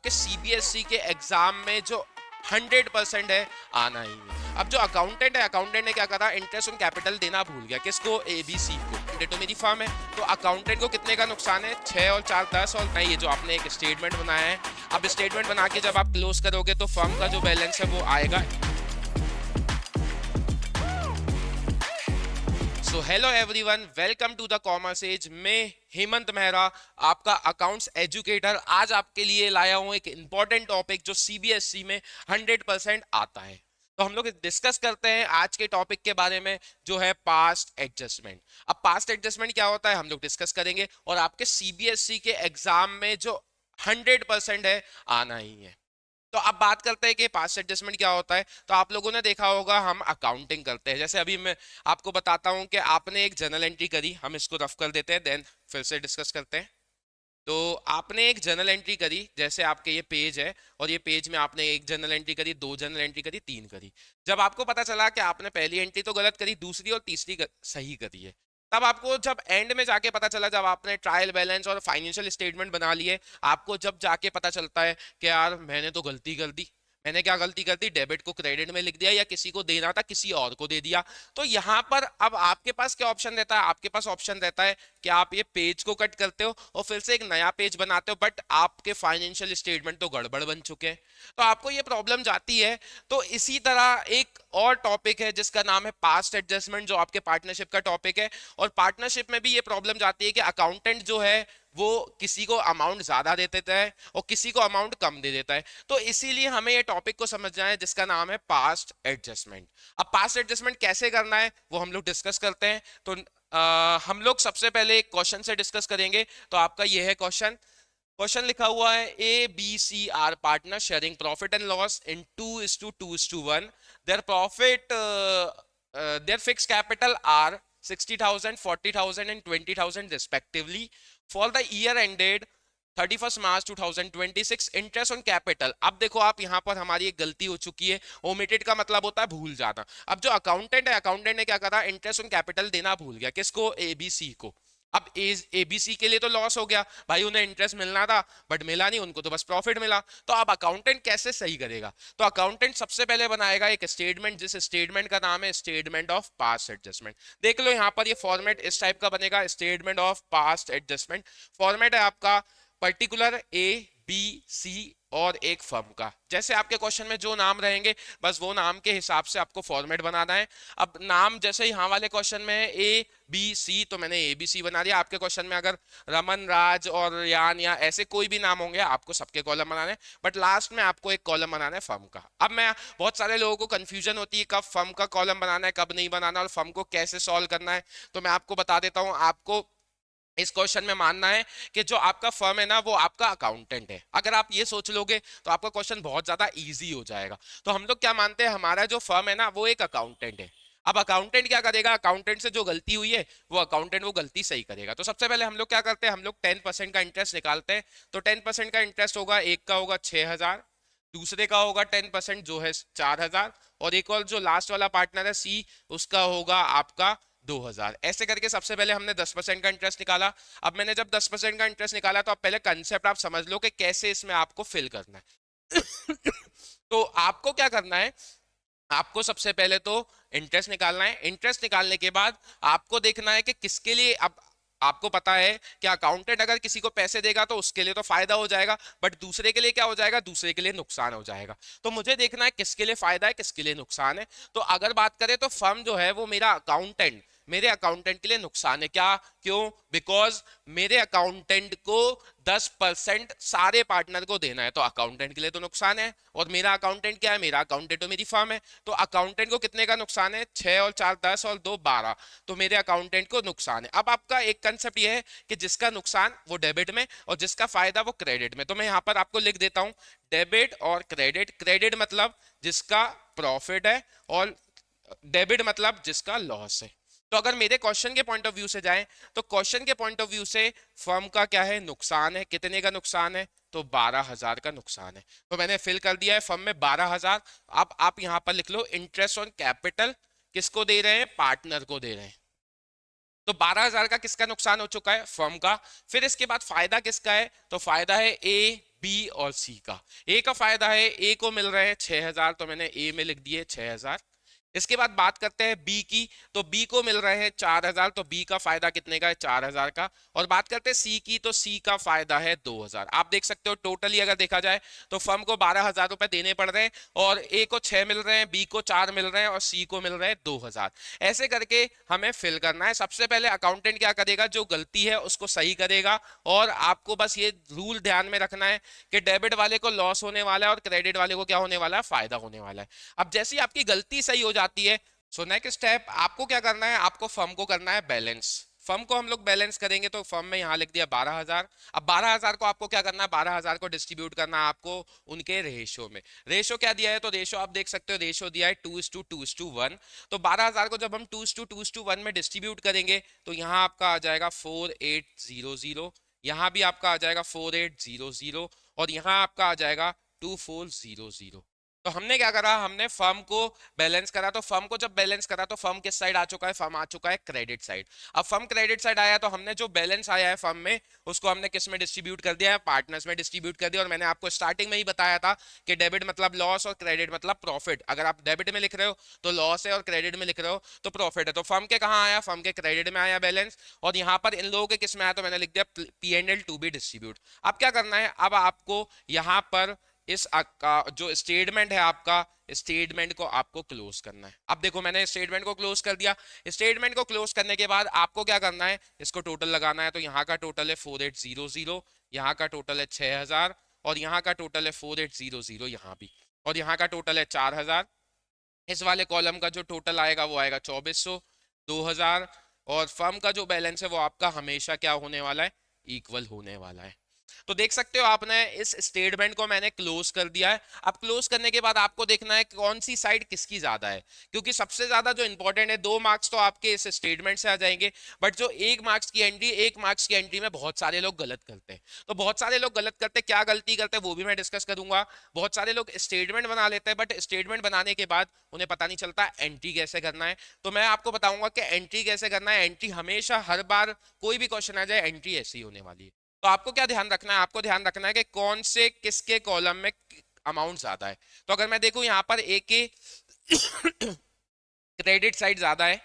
आपके सीबीएसई के एग्जाम में जो 100% है आना ही है। अब जो अकाउंटेंट है, अकाउंटेंट ने क्या करा, इंटरेस्ट ऑन कैपिटल देना भूल गया। किसको? एबीसी को। तो मेरी फर्म है, तो अकाउंटेंट को कितने का नुकसान है? 6 और 4 10। और नहीं, ये जो आपने एक स्टेटमेंट बनाया है, अब स्टेटमेंट बना के जब आप क्लोज करोगे तो फर्म का जो बैलेंस है वो आएगा। So hello everyone, welcome to the commerce edge. मैं हेमंत मेहरा, आपका अकाउंट्स एजुकेटर, आज आपके लिए लाया हूं एक इंपॉर्टेंट टॉपिक जो सीबीएसई में 100% आता है। तो हम लोग डिस्कस करते हैं आज के टॉपिक के बारे में, जो है पास्ट एडजस्टमेंट। अब पास्ट एडजस्टमेंट क्या होता है हम लोग डिस्कस करेंगे, और आपके सीबीएसई के एग्जाम में जो 100% है आना ही है। तो अब बात करते हैं कि पास्ट एडजस्टमेंट क्या होता है। तो आप लोगों ने देखा होगा, हम अकाउंटिंग करते हैं। जैसे अभी मैं आपको बताता हूं कि आपने एक जर्नल एंट्री करी, हम इसको रफ कर देते हैं, देन फिर से डिस्कस करते हैं। तो आपने एक जर्नल एंट्री करी, जैसे आपके ये पेज है, और ये पेज में आपने एक जर्नल एंट्री करी, दो जर्नल एंट्री करी, तीन करी। जब आपको पता चला कि आपने पहली एंट्री तो गलत करी, दूसरी और तीसरी सही करी है, तब आपको जब एंड में जाके पता चला, जब आपने ट्रायल बैलेंस और फाइनेंशियल स्टेटमेंट बना लिए, आपको जब जाके पता चलता है कि यार मैंने तो गलती कर दी। मैंने क्या गलती कर दी? डेबिट को क्रेडिट में लिख दिया, या किसी को देना था किसी और को दे दिया। तो यहां पर अब आपके पास क्या ऑप्शन रहता है? आपके पास ऑप्शन रहता है कि आप ये पेज को कट करते हो और फिर से एक नया पेज बनाते हो, बट आपके फाइनेंशियल स्टेटमेंट तो गड़बड़ बन चुके हैं, तो आपको ये प्रॉब्लम जाती है। तो इसी तरह एक और टॉपिक है जिसका नाम है पास्ट एडजस्टमेंट, जो आपके पार्टनरशिप का टॉपिक है। और पार्टनरशिप में भी ये प्रॉब्लम जाती है कि अकाउंटेंट जो है वो किसी को अमाउंट ज्यादा दे देता है और किसी को अमाउंट कम दे देता है। तो इसीलिए हमें ये टॉपिक को समझना है जिसका नाम है पास्ट एडजस्टमेंट। अब पास्ट एडजस्टमेंट कैसे करना है वो हम लोग डिस्कस करते हैं। तो हम लोग सबसे पहले एक क्वेश्चन से डिस्कस करेंगे। तो आपका ये है क्वेश्चन। क्वेश्चन लिखा हुआ है, A B C are partner sharing profit and loss in 2:2:1। Their profit, their fix capital are 60,000, 40,000 and 20,000 respectively for the year ended 31st March 2026. Interest on capital. अब देखो आप, यहां पर हमारी एक गलती हो चुकी है। ओमिटेड का मतलब होता है भूल जाना। अब जो अकाउंटेंट है, अकाउंटेंट ने क्या करा, इंटरेस्ट ऑन कैपिटल देना भूल गया। किसको? एबीसी को। अब एबीसी के लिए तो लॉस हो गया भाई, उन्हें इंटरेस्ट मिलना था बट मिला नहीं, उनको तो बस प्रॉफिट मिला। तो अब अकाउंटेंट कैसे सही करेगा? तो अकाउंटेंट सबसे पहले बनाएगा एक स्टेटमेंट, जिस स्टेटमेंट का नाम है स्टेटमेंट ऑफ पास्ट एडजस्टमेंट। देख लो यहां पर ये फॉर्मेट इस टाइप का बनेगा, statement of past adjustment. Format है आपका पर्टिकुलर ए बी सी और एक फर्म का। जैसे आपके क्वेश्चन में जो नाम रहेंगे, बस वो नाम के हिसाब से आपको फॉर्मेट बनाना है। अब नाम जैसे यहाँ वाले क्वेश्चन में है ए बी सी, तो मैंने ए बी सी बना दिया। आपके क्वेश्चन में अगर रमन, राज और यान या ऐसे कोई भी नाम होंगे, आपको सबके कॉलम बनाने, बट लास्ट में आपको एक कॉलम बनाना है फर्म का। अब मैं, बहुत सारे लोगों को कंफ्यूजन होती है कब फर्म का कॉलम बनाना है, कब नहीं बनाना, और फर्म को कैसे सॉल्व करना है। तो मैं आपको बता देता हूँ। आपको इस क्वेश्चन में मानना है कि जो आपका फर्म है ना, वो आपका अकाउंटेंट है। अगर आप ये सोच लोगे तो आपका क्वेश्चन बहुत ज्यादा इजी हो जाएगा। तो हम लोग क्या मानते हैं, हमारा जो फर्म है ना वो एक अकाउंटेंट है। अब अकाउंटेंट क्या करेगा? अकाउंटेंट से जो गलती हुई है वो अकाउंटेंट वो गलती सही करेगा। तो सबसे पहले हम लोग क्या करते हैं, हम लोग 10% का इंटरेस्ट निकालते हैं। तो 10% का इंटरेस्ट होगा, एक का होगा 6,000, दूसरे का होगा 10% जो है 4,000, और एक और जो लास्ट वाला पार्टनर है सी, उसका होगा आपका 2,000। ऐसे करके सबसे पहले हमने 10% का इंटरेस्ट निकाला। अब मैंने जब 10% का इंटरेस्ट निकाला, तो अब पहले कंसेप्ट आप समझ लो कि कैसे इसमें आपको फिल करना है। तो आपको क्या करना है, आपको सबसे पहले तो इंटरेस्ट निकालना है। इंटरेस्ट निकालने के बाद आपको देखना है कि किसके लिए। अब आपको पता है कि अकाउंटेंट अगर किसी को पैसे देगा तो उसके लिए तो फायदा हो जाएगा, बट दूसरे के लिए क्या हो जाएगा? दूसरे के लिए नुकसान हो जाएगा। तो मुझे देखना है किसके लिए फायदा है, किसके लिए नुकसान है। तो अगर बात करें तो फर्म जो है वो मेरे अकाउंटेंट के लिए नुकसान है। क्या? क्यों? बिकॉज मेरे अकाउंटेंट को 10% सारे पार्टनर को देना है, तो अकाउंटेंट के लिए तो नुकसान है। और मेरा अकाउंटेंट क्या है? मेरा अकाउंटेंट तो मेरी फर्म है। तो अकाउंटेंट को कितने का नुकसान है? 6 और 4 10 और 2 12। तो मेरे अकाउंटेंट को नुकसान है। अब आपका एक कंसेप्ट ये है कि जिसका नुकसान वो डेबिट में और जिसका फायदा वो क्रेडिट में। तो मैं यहाँ पर आपको लिख देता हूँ डेबिट और क्रेडिट। क्रेडिट मतलब जिसका प्रॉफिट है, और डेबिट मतलब जिसका लॉस है। तो अगर मेरे क्वेश्चन के पॉइंट ऑफ व्यू से जाएं, तो क्वेश्चन के पॉइंट ऑफ व्यू से फर्म का क्या है? नुकसान है। कितने का नुकसान है? तो 12,000 का नुकसान है। तो मैंने फिल कर दिया है फर्म में 12,000। अब आप यहां पर लिख लो इंटरेस्ट ऑन कैपिटल। किसको दे रहे हैं? पार्टनर को दे रहे हैं। तो 12,000 का किसका नुकसान हो चुका है? फर्म का। फिर इसके बाद फायदा किसका है? तो फायदा है ए बी और सी का। ए का फायदा है, ए को मिल रहे हैं 6,000, तो मैंने ए में लिख दिए 6,000। इसके बाद बात करते हैं बी की, तो बी को मिल रहे हैं 4,000, तो बी का फायदा कितने का है, 4,000 का। और बात करते हैं सी की, तो सी का फायदा है 2,000। आप देख सकते हो टोटली अगर देखा जाए तो फर्म को 12,000 रुपए देने पड़ रहे हैं, और ए को 6 मिल रहे हैं, बी को 4 मिल रहे हैं, और सी को मिल रहे हैं 2,000। ऐसे करके हमें फिल करना है। सबसे पहले अकाउंटेंट क्या करेगा, जो गलती है उसको सही करेगा, और आपको बस ये रूल ध्यान में रखना है कि डेबिट वाले को लॉस होने वाला है और क्रेडिट वाले को क्या होने वाला है, फायदा होने वाला है। अब जैसे ही आपकी गलती सही हो जाती है, सो नेक्स्ट स्टेप आपको क्या करना है, आपको फर्म को करना है बैलेंस। फर्म को हम लोग बैलेंस करेंगे, तो फर्म में यहां लिख दिया 12,000। अब 12,000 को आपको क्या करना है, 12,000 को डिस्ट्रीब्यूट करना है आपको उनके रेशो में। रेशो क्या दिया है, तो रेशो आप देख सकते हो, रेशो दिया है 2:2:1। तो 12,000 को जब हम 2:2:1 में डिस्ट्रीब्यूट करेंगे, तो यहाँ आपका आ जाएगा 4800, यहाँ भी आपका आ जाएगा 4800, और यहाँ आपका आ जाएगा 2400। तो हमने क्या करा, हमने फर्म को बैलेंस करा। तो फर्म को जब बैलेंस करा, तो फर्म किस साइड आ चुका है, फर्म आ चुका है क्रेडिट साइड। अब फर्म क्रेडिट साइड आया, तो हमने जो बैलेंस आया है फर्म में, उसको हमने किस में डिस्ट्रीब्यूट कर दिया है, पार्टनर्स में डिस्ट्रीब्यूट कर दिया। और मैंने आपको स्टार्टिंग में ही बताया था कि डेबिट मतलब लॉस और क्रेडिट मतलब प्रॉफिट। अगर आप डेबिट में लिख रहे हो तो लॉस है, और क्रेडिट में लिख रहे हो तो प्रॉफिट है। तो फर्म के कहाँ आया, फर्म के क्रेडिट में आया बैलेंस, और यहाँ पर इन लोगों के किस में आया, तो मैंने लिख दिया P&L टू बी डिस्ट्रीब्यूट। अब क्या करना है, अब आपको यहाँ पर इस का जो स्टेटमेंट है आपका, स्टेटमेंट को आपको क्लोज करना है। अब देखो मैंने स्टेटमेंट को क्लोज कर दिया। स्टेटमेंट को क्लोज करने के बाद आपको क्या करना है, इसको टोटल लगाना है। तो यहाँ का टोटल है 4800, यहाँ का टोटल है 6,000, और यहाँ का टोटल है 4800 यहाँ भी, और यहाँ का टोटल है 4,000। इस वाले कॉलम का जो टोटल आएगा वो आएगा 2400, 2,000, और फर्म का जो बैलेंस है वो आपका हमेशा क्या होने वाला है, इक्वल होने वाला है। तो देख सकते हो आपने इस स्टेटमेंट को मैंने क्लोज कर दिया है। अब क्लोज करने के बाद आपको देखना है कौन सी साइड किसकी ज्यादा है, क्योंकि सबसे ज्यादा जो इंपॉर्टेंट है, 2 मार्क्स तो आपके इस स्टेटमेंट से आ जाएंगे, बट जो 1 मार्क्स की एंट्री, 1 मार्क्स की एंट्री में बहुत सारे लोग गलत करते हैं। तो बहुत सारे लोग गलत करते हैं, क्या गलती करते हैं वो भी मैं डिस्कस करूंगा। बहुत सारे लोग स्टेटमेंट बना लेते हैं, बट स्टेटमेंट बनाने के बाद उन्हें पता नहीं चलता एंट्री कैसे करना है। तो मैं आपको बताऊंगा कि एंट्री कैसे करना है। एंट्री हमेशा, हर बार कोई भी क्वेश्चन आ जाए, एंट्री ऐसी होने वाली है। तो आपको क्या ध्यान रखना है, आपको ध्यान रखना है कि कौन से किसके कॉलम में अमाउंट ज्यादा है। तो अगर मैं देखूं यहाँ पर ए के क्रेडिट साइड ज्यादा है,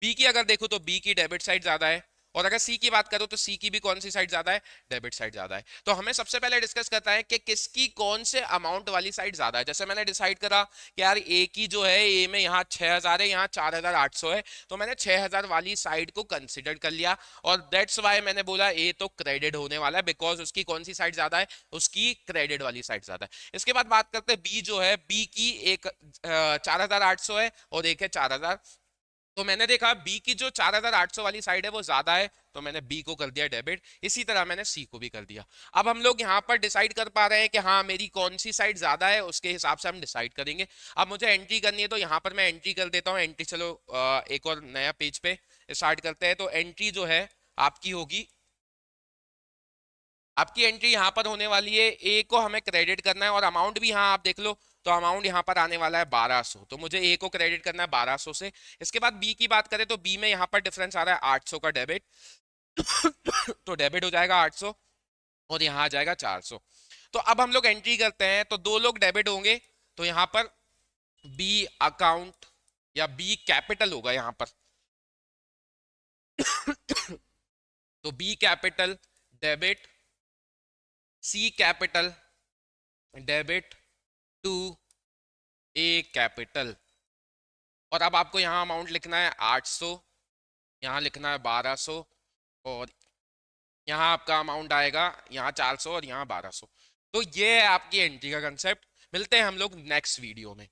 बी की अगर देखो तो बी की डेबिट साइड ज्यादा है, और अगर सी की बात करो तो सी की भी कौन सी साइड ज्यादा है, डेबिट साइड ज्यादा है। तो हमें सबसे पहले डिस्कस करता है कि किसकी कौन से अमाउंट वाली साइड ज्यादा है। जैसे मैंने डिसाइड करा कि यार ए की जो है, ए में यहाँ 6,000 है, यहाँ 4,800 है, तो मैंने 6,000 वाली साइड को कंसिडर कर लिया, और दैट्स वाई मैंने बोला ए तो क्रेडिट होने वाला है, बिकॉज उसकी कौन सी साइड ज्यादा है, उसकी क्रेडिट वाली साइड ज्यादा है। इसके बाद बात करते हैं बी जो है, बी की एक 4,800 है और एक है 4,000। तो मैंने देखा बी की जो 4,800 वाली साइड है वो ज्यादा है, तो मैंने बी को कर दिया डेबिट। इसी तरह मैंने सी को भी कर दिया। अब हम लोग यहाँ पर डिसाइड कर पा रहे हैं कि हाँ मेरी कौन सी साइड ज्यादा है, उसके हिसाब से हम डिसाइड करेंगे। अब मुझे एंट्री करनी है, तो यहाँ पर मैं एंट्री कर देता हूँ। एंट्री, चलो एक और नया पेज पे स्टार्ट करते हैं। तो एंट्री जो है आपकी होगी, आपकी एंट्री यहाँ पर होने वाली है, ए को हमें क्रेडिट करना है, और अमाउंट भी यहाँ आप देख लो, तो अमाउंट यहाँ पर आने वाला है 1,200। तो मुझे ए को क्रेडिट करना है 1,200 से। इसके बाद बी की बात करें तो बी में यहाँ पर डिफरेंस आ रहा है 800 का डेबिट तो डेबिट हो जाएगा 800, और यहाँ आ जाएगा 400। तो अब हम लोग एंट्री करते हैं, तो 2 लोग डेबिट होंगे, तो यहाँ पर बी अकाउंट या बी कैपिटल होगा यहाँ पर तो B capital debit, C capital debit to A capital. और अब आपको यहाँ अमाउंट लिखना है 800, यहाँ लिखना है 1,200, और यहाँ आपका अमाउंट आएगा यहाँ 400 और यहाँ 1,200। तो ये है आपकी एंट्री का कंसेप्ट। मिलते हैं हम लोग नेक्स्ट वीडियो में।